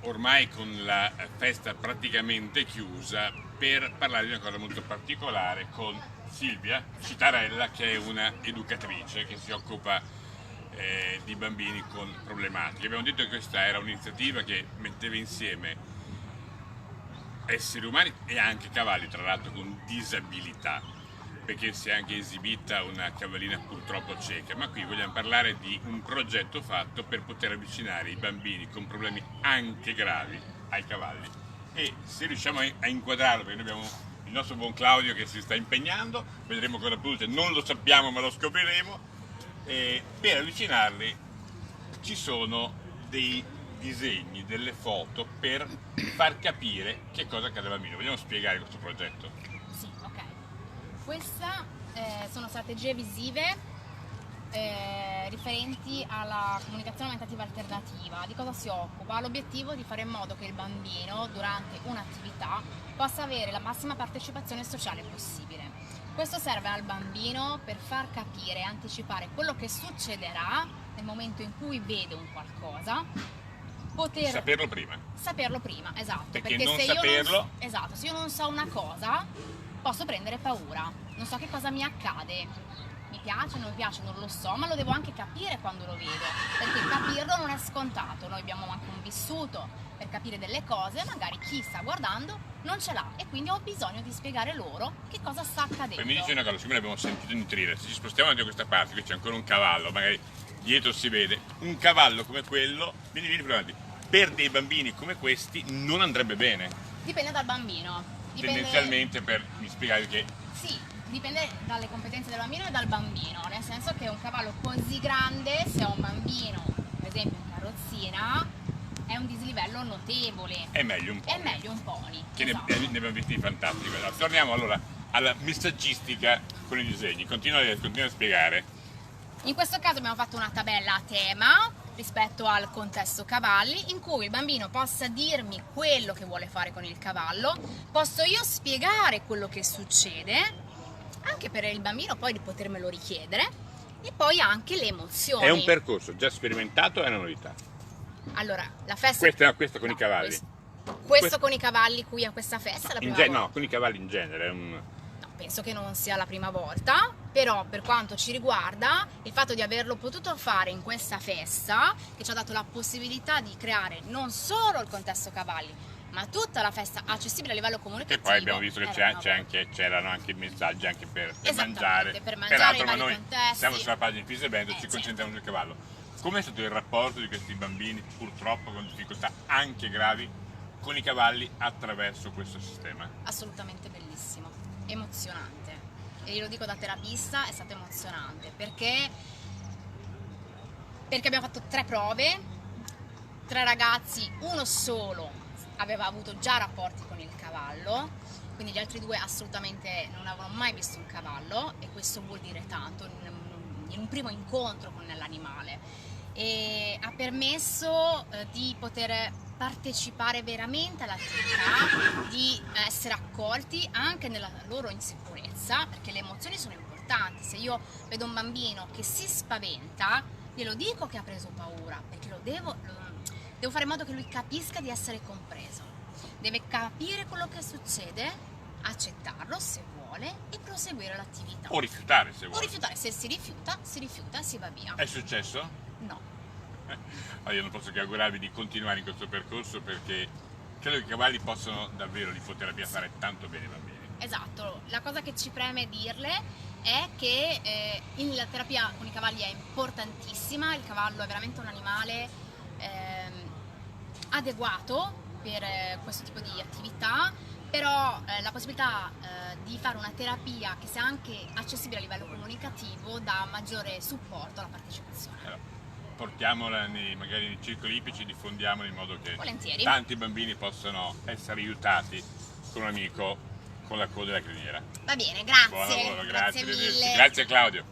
ormai con la festa praticamente chiusa, per parlare di una cosa molto particolare con Silvia Citarella, che è una educatrice che si occupa di bambini con problematiche. Abbiamo detto che questa era un'iniziativa che metteva insieme esseri umani e anche cavalli, tra l'altro con disabilità, perché si è anche esibita una cavallina purtroppo cieca, ma qui vogliamo parlare di un progetto fatto per poter avvicinare i bambini con problemi anche gravi ai cavalli. E se riusciamo a inquadrarlo, perché noi abbiamo il nostro buon Claudio che si sta impegnando, vedremo cosa produce, non lo sappiamo ma lo scopriremo, per avvicinarli ci sono dei disegni, delle foto per far capire che cosa accade al bambino. Vogliamo spiegare questo progetto? Sì, ok. Queste sono strategie visive riferenti alla comunicazione aumentativa alternativa. Di cosa si occupa? Ha l'obiettivo di fare in modo che il bambino durante un'attività possa avere la massima partecipazione sociale possibile. Questo serve al bambino per far capire e anticipare quello che succederà nel momento in cui vede un qualcosa. Saperlo prima. Saperlo prima, esatto. Perché se io non so una cosa, posso prendere paura. Non so che cosa mi accade. Mi piace, non mi piace, non lo so, ma lo devo anche capire quando lo vedo, perché capirlo non è scontato. Noi abbiamo anche un vissuto per capire delle cose, magari chi sta guardando non ce l'ha, e quindi ho bisogno di spiegare loro che cosa sta accadendo. Poi mi dice una cosa, siccome l'abbiamo sentito nutrire, se ci spostiamo da questa parte, qui c'è ancora un cavallo, magari dietro si vede, un cavallo come quello, vieni più avanti, per dei bambini come questi non andrebbe bene. Dipende dal bambino. Tendenzialmente, mi spiegare che... Sì, dipende dalle competenze del bambino e dal bambino, nel senso che un cavallo così grande, se ha un bambino, per esempio in carrozzina, è un dislivello notevole. È meglio un pony. È meglio un pony. Che esatto. ne abbiamo visti fantastici. Torniamo allora alla messaggistica con i disegni. Continua a spiegare. In questo caso abbiamo fatto una tabella a tema rispetto al contesto cavalli, in cui il bambino possa dirmi quello che vuole fare con il cavallo, posso io spiegare quello che succede, anche per il bambino poi di potermelo richiedere, e poi anche le emozioni. È un percorso già sperimentato, è una novità. Allora, la festa... Questa con i cavalli. Questo con i cavalli qui a questa festa è la prima volta. No, con i cavalli in genere. No, penso che non sia la prima volta, però per quanto ci riguarda, il fatto di averlo potuto fare in questa festa, che ci ha dato la possibilità di creare non solo il contesto cavalli, ma tutta la festa accessibile a livello comunicativo. E poi abbiamo visto che c'erano anche messaggi anche per mangiare. Per mangiare i vari noi contesti. siamo sulla pagina di Fisebento, ci concentriamo sul cavallo. Com'è stato il rapporto di questi bambini, purtroppo con difficoltà anche gravi, con i cavalli attraverso questo sistema? Assolutamente bellissimo, emozionante. E io lo dico da terapista, è stato emozionante, perché abbiamo fatto 3 prove, 3 ragazzi, uno solo aveva avuto già rapporti con il cavallo, quindi gli altri 2 assolutamente non avevano mai visto un cavallo, e questo vuol dire tanto in un primo incontro con l'animale, e ha permesso di poter partecipare veramente all'attività, di essere accolti anche nella loro insicurezza, perché le emozioni sono importanti. Se io vedo un bambino che si spaventa, glielo dico che ha preso paura, perché devo fare in modo che lui capisca di essere compreso, deve capire quello che succede, accettarlo se vuole e proseguire l'attività. O rifiutare se vuole. O rifiutare, se si rifiuta e si va via. È successo? No. Io non posso che augurarvi di continuare in questo percorso, perché credo che i cavalli possano davvero l'ipoterapia fare tanto bene ai bambini. Esatto, la cosa che ci preme dirle è che la terapia con i cavalli è importantissima, il cavallo è veramente un animale adeguato per questo tipo di attività, però la possibilità di fare una terapia che sia anche accessibile a livello comunicativo dà maggiore supporto alla partecipazione. Portiamola magari nei circoli ippici, diffondiamola in modo che volentieri tanti bambini possano essere aiutati con un amico con la coda della criniera. Va bene, grazie. Buon lavoro, grazie mille. Grazie Claudio.